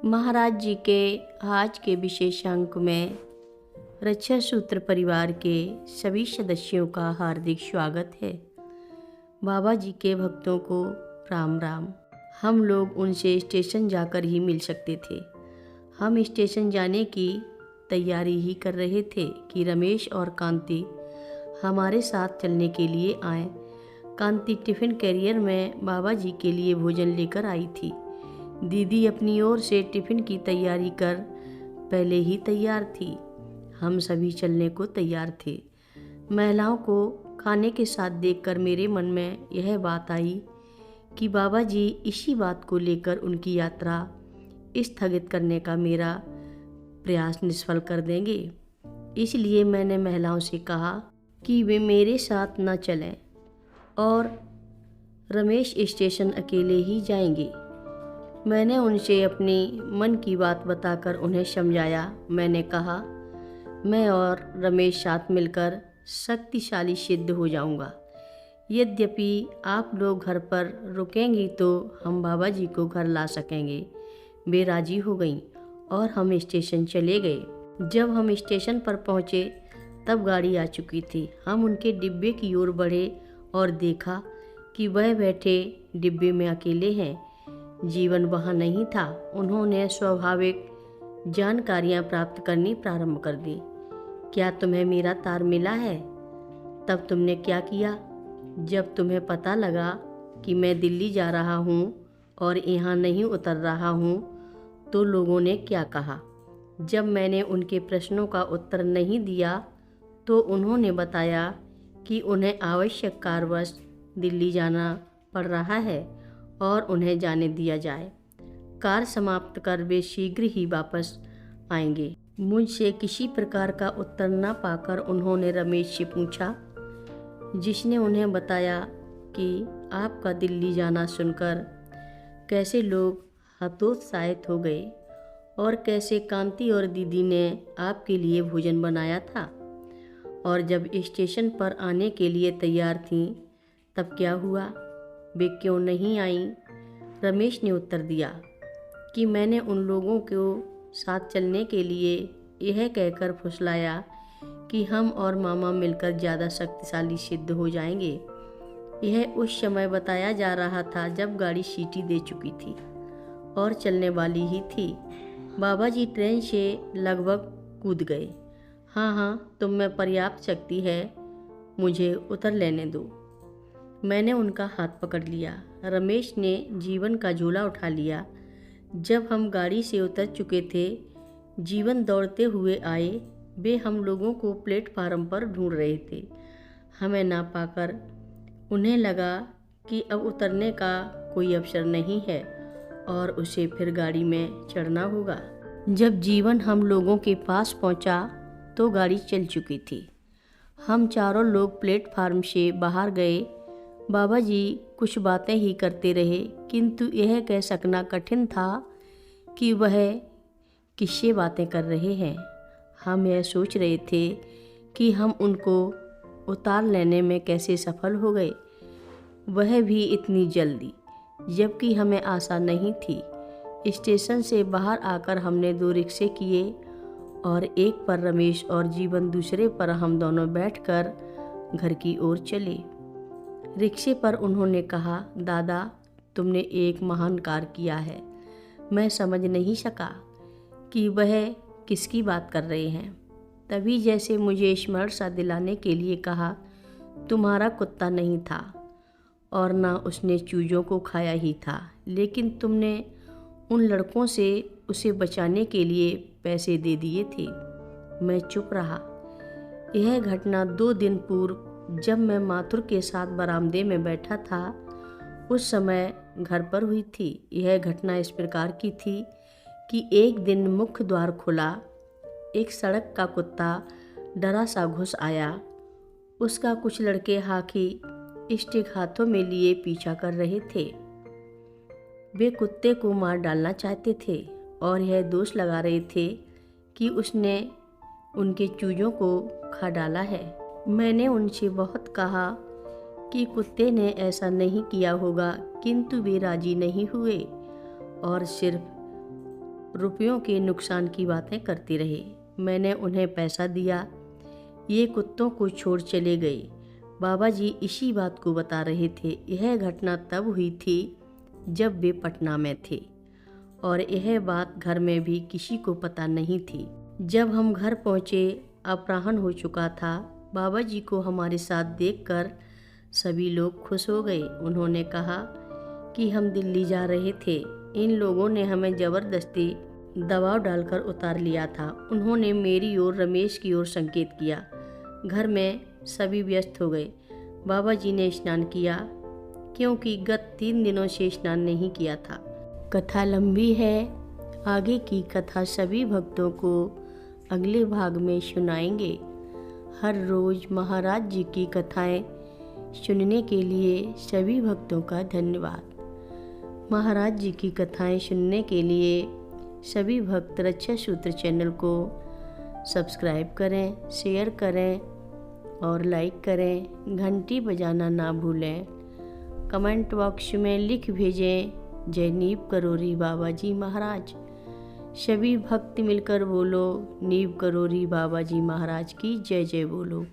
महाराज जी के आज के विशेषांक में रक्षा सूत्र परिवार के सभी सदस्यों का हार्दिक स्वागत है। बाबा जी के भक्तों को राम राम। हम लोग उनसे स्टेशन जाकर ही मिल सकते थे। हम स्टेशन जाने की तैयारी ही कर रहे थे कि रमेश और कांति हमारे साथ चलने के लिए आए। कांति टिफ़िन कैरियर में बाबा जी के लिए भोजन लेकर आई थी। दीदी अपनी ओर से टिफ़िन की तैयारी कर पहले ही तैयार थी। हम सभी चलने को तैयार थे। महिलाओं को खाने के साथ देखकर मेरे मन में यह बात आई कि बाबा जी इसी बात को लेकर उनकी यात्रा स्थगित करने का मेरा प्रयास निष्फल कर देंगे। इसलिए मैंने महिलाओं से कहा कि वे मेरे साथ न चलें और रमेश स्टेशन अकेले ही जाएंगे। मैंने उनसे अपनी मन की बात बताकर उन्हें समझाया। मैंने कहा, मैं और रमेश साथ मिलकर शक्तिशाली सिद्ध हो जाऊंगा। यद्यपि आप लोग घर पर रुकेंगी तो हम बाबा जी को घर ला सकेंगे। वे राजी हो गईं और हम स्टेशन चले गए। जब हम स्टेशन पर पहुँचे तब गाड़ी आ चुकी थी। हम उनके डिब्बे की ओर बढ़े और देखा कि वह बैठे डिब्बे में अकेले हैं। जीवन वहाँ नहीं था। उन्होंने स्वाभाविक जानकारियाँ प्राप्त करनी प्रारंभ कर दी। क्या तुम्हें मेरा तार मिला है? तब तुमने क्या किया? जब तुम्हें पता लगा कि मैं दिल्ली जा रहा हूँ और यहाँ नहीं उतर रहा हूँ तो लोगों ने क्या कहा? जब मैंने उनके प्रश्नों का उत्तर नहीं दिया तो उन्होंने बताया कि उन्हें आवश्यक कारणवश दिल्ली जाना पड़ रहा है और उन्हें जाने दिया जाए। कार्य समाप्त कर वे शीघ्र ही वापस आएंगे। मुझसे किसी प्रकार का उत्तर न पाकर उन्होंने रमेश से पूछा, जिसने उन्हें बताया कि आपका दिल्ली जाना सुनकर कैसे लोग हतोत्साहित हो गए और कैसे कांति और दीदी ने आपके लिए भोजन बनाया था। और जब स्टेशन पर आने के लिए तैयार थीं तब क्या हुआ? वे क्यों नहीं आईं? रमेश ने उत्तर दिया कि मैंने उन लोगों को साथ चलने के लिए यह कहकर फुसलाया कि हम और मामा मिलकर ज़्यादा शक्तिशाली सिद्ध हो जाएंगे। यह उस समय बताया जा रहा था जब गाड़ी सीटी दे चुकी थी और चलने वाली ही थी। बाबा जी ट्रेन से लगभग कूद गए। हाँ, तुम में पर्याप्त शक्ति है, मुझे उतर लेने दो। मैंने उनका हाथ पकड़ लिया। रमेश ने जीवन का झोला उठा लिया। जब हम गाड़ी से उतर चुके थे, जीवन दौड़ते हुए आए। वे हम लोगों को प्लेटफार्म पर ढूंढ रहे थे। हमें ना पाकर उन्हें लगा कि अब उतरने का कोई अवसर नहीं है और उसे फिर गाड़ी में चढ़ना होगा। जब जीवन हम लोगों के पास पहुंचा तो गाड़ी चल चुकी थी। हम चारों लोग प्लेटफार्म से बाहर गए। बाबा जी कुछ बातें ही करते रहे, किंतु यह कह सकना कठिन था कि वह किससे बातें कर रहे हैं। हम यह सोच रहे थे कि हम उनको उतार लेने में कैसे सफल हो गए, वह भी इतनी जल्दी, जबकि हमें आशा नहीं थी। स्टेशन से बाहर आकर हमने 2 रिक्शे किए और एक पर रमेश और जीवन, दूसरे पर हम दोनों बैठकर घर की ओर चले। रिक्शे पर उन्होंने कहा, दादा तुमने एक महान कार्य किया है। मैं समझ नहीं सका कि वह किसकी बात कर रहे हैं। तभी जैसे मुझे स्मरण सा दिलाने के लिए कहा, तुम्हारा कुत्ता नहीं था और ना उसने चूजों को खाया ही था, लेकिन तुमने उन लड़कों से उसे बचाने के लिए पैसे दे दिए थे। मैं चुप रहा। यह घटना 2 दिन पूर्व जब मैं माथुर के साथ बरामदे में बैठा था उस समय घर पर हुई थी। यह घटना इस प्रकार की थी कि एक दिन मुख्य द्वार खुला। एक सड़क का कुत्ता डरा सा घुस आया। उसका कुछ लड़के हाथी स्टिक हाथों में लिए पीछा कर रहे थे। वे कुत्ते को मार डालना चाहते थे और यह दोष लगा रहे थे कि उसने उनके चूजों को खा डाला है। मैंने उनसे बहुत कहा कि कुत्ते ने ऐसा नहीं किया होगा, किंतु वे राजी नहीं हुए और सिर्फ रुपयों के नुकसान की बातें करते रहे। मैंने उन्हें पैसा दिया, ये कुत्तों को छोड़ चले गए। बाबा जी इसी बात को बता रहे थे। यह घटना तब हुई थी जब वे पटना में थे और यह बात घर में भी किसी को पता नहीं थी। जब हम घर पहुँचे अपराह्न हो चुका था। बाबा जी को हमारे साथ देखकर सभी लोग खुश हो गए। उन्होंने कहा कि हम दिल्ली जा रहे थे, इन लोगों ने हमें ज़बरदस्ती दबाव डालकर उतार लिया था। उन्होंने मेरी ओर रमेश की ओर संकेत किया। घर में सभी व्यस्त हो गए। बाबा जी ने स्नान किया क्योंकि गत 3 दिनों से स्नान नहीं किया था। कथा लंबी है, आगे की कथा सभी भक्तों को अगले भाग में सुनाएंगे। हर रोज़ महाराज जी की कथाएं सुनने के लिए सभी भक्तों का धन्यवाद। महाराज जी की कथाएं सुनने के लिए सभी भक्त रक्षा सूत्र चैनल को सब्सक्राइब करें, शेयर करें और लाइक करें। घंटी बजाना ना भूलें। कमेंट बॉक्स में लिख भेजें, जय नीव करोरी बाबा जी महाराज। सभी भक्त मिलकर बोलो, नीव करोरी बाबा जी महाराज की जय जय बोलो।